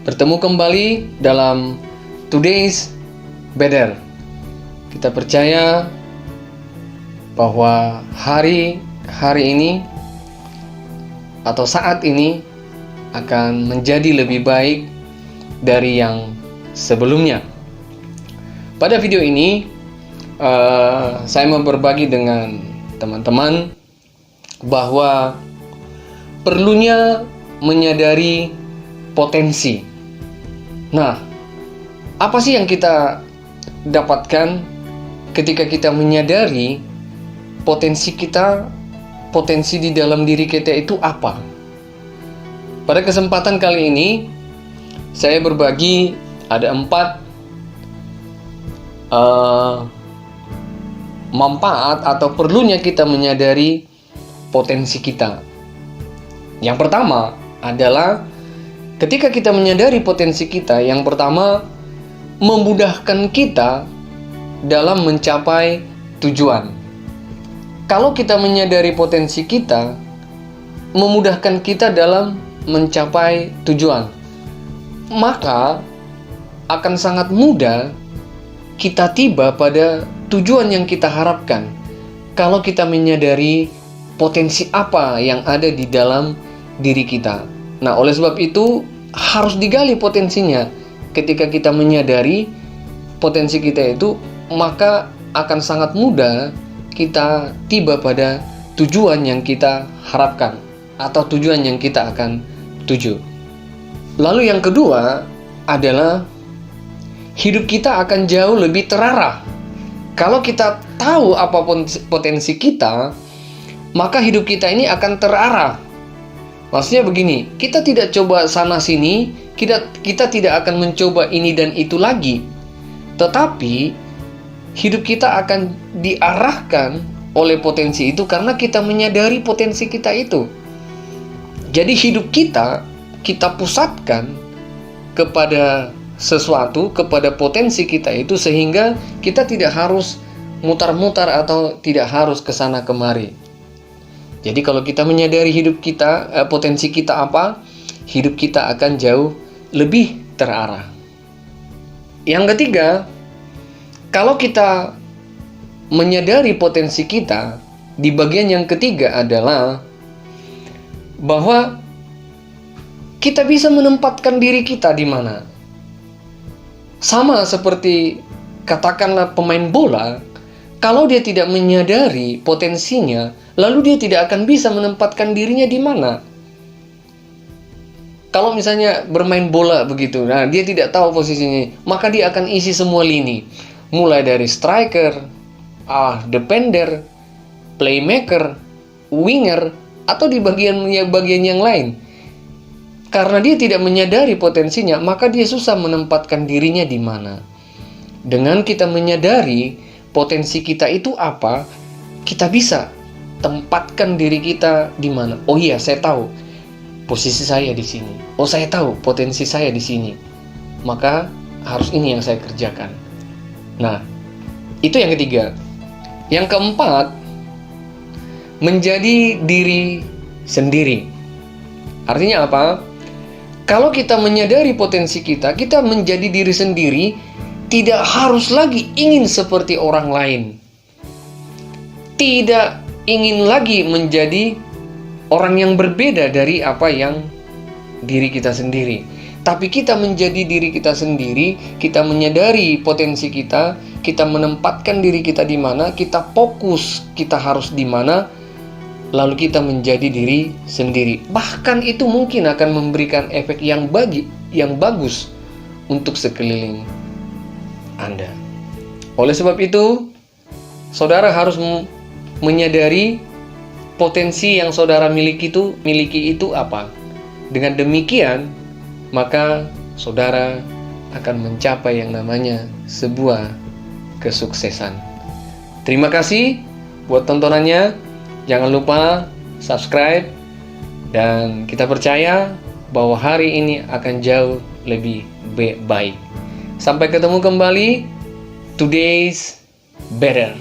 Bertemu kembali dalam Today's Better. Kita percaya bahwa hari ini atau saat ini akan menjadi lebih baik dari yang sebelumnya. Pada video ini saya mau berbagi dengan teman-teman bahwa perlunya menyadari potensi. Nah, apa sih yang kita dapatkan ketika kita menyadari potensi kita, potensi di dalam diri kita itu apa? Pada kesempatan kali ini, saya berbagi ada 4 manfaat atau perlunya kita menyadari potensi kita. Yang pertama adalah ketika kita menyadari potensi kita, yang pertama memudahkan kita dalam mencapai tujuan. Kalau kita menyadari potensi kita, memudahkan kita dalam mencapai tujuan, maka akan sangat mudah kita tiba pada tujuan yang kita harapkan kalau kita menyadari potensi apa yang ada di dalam diri kita. Nah, oleh sebab itu harus digali potensinya. Ketika kita menyadari potensi kita itu, maka akan sangat mudah kita tiba pada tujuan yang kita harapkan atau tujuan yang kita akan tuju. Lalu yang kedua adalah hidup kita akan jauh lebih terarah. Kalau kita tahu apapun potensi kita, maka hidup kita ini akan terarah. Maksudnya begini, kita tidak coba sana sini, kita tidak akan mencoba ini dan itu lagi. Tetapi hidup kita akan diarahkan oleh potensi itu karena kita menyadari potensi kita itu. Jadi hidup kita pusatkan kepada sesuatu, kepada potensi kita itu, sehingga kita tidak harus mutar-mutar atau tidak harus kesana kemari. Jadi kalau kita menyadari hidup kita, potensi kita apa, hidup kita akan jauh lebih terarah. Yang ketiga, kalau kita menyadari potensi kita, di bagian yang ketiga adalah bahwa kita bisa menempatkan diri kita di mana. Sama seperti katakanlah pemain bola, kalau dia tidak menyadari potensinya, lalu dia tidak akan bisa menempatkan dirinya di mana. Kalau misalnya bermain bola begitu, nah dia tidak tahu posisinya, maka dia akan isi semua lini. Mulai dari striker, defender, playmaker, winger, atau di bagian yang lain. Karena dia tidak menyadari potensinya, maka dia susah menempatkan dirinya di mana. Dengan kita menyadari potensi kita itu apa, kita bisa tempatkan diri kita di mana. Oh iya, saya tahu posisi saya di sini. Oh, saya tahu potensi saya di sini. Maka harus ini yang saya kerjakan. Nah, itu yang ketiga. Yang keempat, menjadi diri sendiri. Artinya apa? Kalau kita menyadari potensi kita, kita menjadi diri sendiri, tidak harus lagi ingin seperti orang lain. Tidak ingin lagi menjadi orang yang berbeda dari apa yang diri kita sendiri. Tapi kita menjadi diri kita sendiri, kita menyadari potensi kita menempatkan diri kita di mana, kita fokus kita harus di mana, lalu kita menjadi diri sendiri. Bahkan itu mungkin akan memberikan efek yang bagus untuk sekeliling Anda. Oleh sebab itu, saudara harus menyadari potensi yang saudara miliki itu apa. Dengan demikian, maka saudara akan mencapai yang namanya sebuah kesuksesan. Terima kasih buat tontonannya. Jangan lupa subscribe, dan kita percaya bahwa hari ini akan jauh lebih baik. Sampai ketemu kembali, Today's Better.